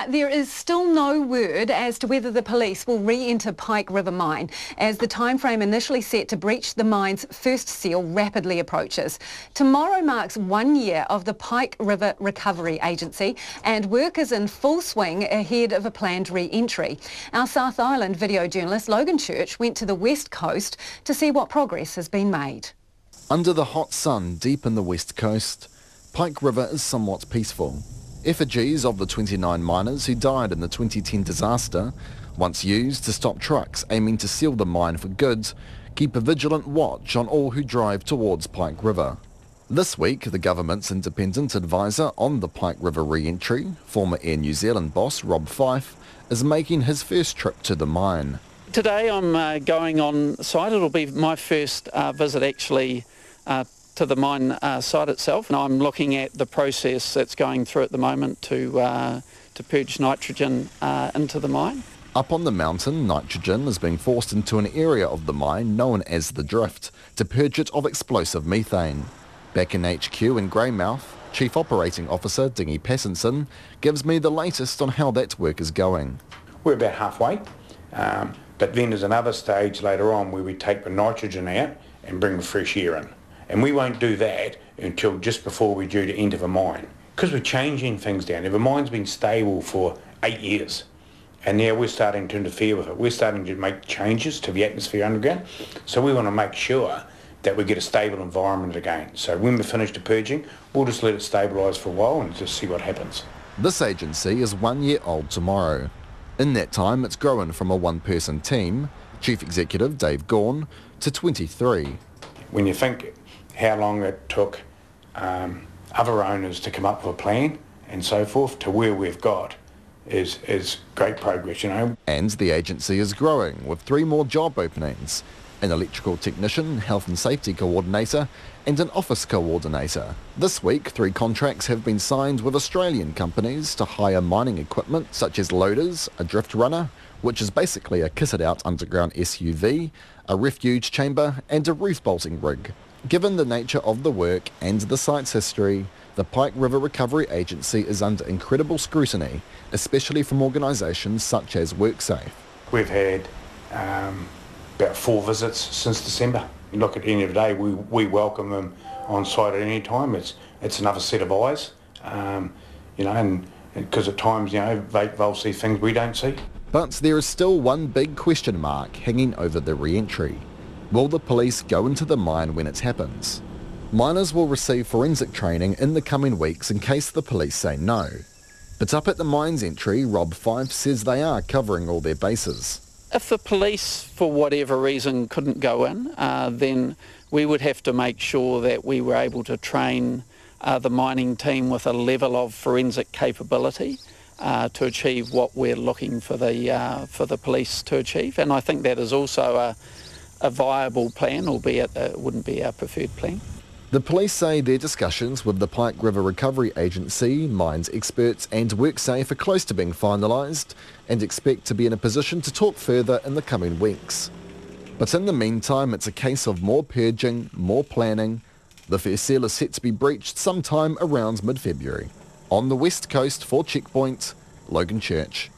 There is still no word as to whether the police will re-enter Pike River mine, as the timeframe initially set to breach the mine's first seal rapidly approaches. Tomorrow marks 1 year of the Pike River Recovery Agency, and work is in full swing ahead of a planned re-entry. Our South Island video journalist Logan Church went to the west coast to see what progress has been made. Under the hot sun deep in the west coast, Pike River is somewhat peaceful. Effigies of the 29 miners who died in the 2010 disaster, once used to stop trucks aiming to seal the mine for good, keep a vigilant watch on all who drive towards Pike River. This week, the government's independent advisor on the Pike River re-entry, former Air New Zealand boss Rob Fyfe, is making his first trip to the mine. Today I'm going on site. It'll be my first visit actually to the mine site itself, and I'm looking at the process that's going through at the moment to purge nitrogen into the mine. Up on the mountain, nitrogen is being forced into an area of the mine known as the drift to purge it of explosive methane. Back in HQ in Greymouth, Chief Operating Officer Dingy Passenson gives me the latest on how that work is going. We're about halfway, but then there's another stage later on where we take the nitrogen out and bring the fresh air in. And we won't do that until just before we're due to enter the mine, because we're changing things down there. The mine's been stable for 8 years, and now we're starting to interfere with it. We're starting to make changes to the atmosphere underground, so we want to make sure that we get a stable environment again. So when we finish the purging, we'll just let it stabilise for a while and just see what happens. This agency is 1 year old tomorrow. In that time, it's grown from a one-person team, Chief Executive Dave Gawn, to 23. When you think how long it took other owners to come up with a plan and so forth to where we've got is great progress, you know. And the agency is growing with 3 more job openings: an electrical technician, health and safety coordinator and an office coordinator. This week, 3 contracts have been signed with Australian companies to hire mining equipment such as loaders, a drift runner, which is basically a kitted out underground SUV, a refuge chamber and a roof bolting rig. Given the nature of the work and the site's history, the Pike River Recovery Agency is under incredible scrutiny, especially from organisations such as WorkSafe. We've had about 4 visits since December. You look at the end of the day, we welcome them on site at any time. It's another set of eyes, you know, and because at times, you know, they'll see things we don't see. But there is still one big question mark hanging over the re-entry. Will the police go into the mine when it happens? Miners will receive forensic training in the coming weeks in case the police say no. But up at the mine's entry, Rob Fyfe says they are covering all their bases. If the police, for whatever reason, couldn't go in, then we would have to make sure that we were able to train the mining team with a level of forensic capability to achieve what we're looking for the police to achieve. And I think that is also a viable plan, albeit it wouldn't be our preferred plan. The police say their discussions with the Pike River Recovery Agency, mines experts and WorkSafe are close to being finalised and expect to be in a position to talk further in the coming weeks. But in the meantime, it's a case of more purging, more planning. The first seal is set to be breached sometime around mid-February. On the west coast for Checkpoint, Logan Church.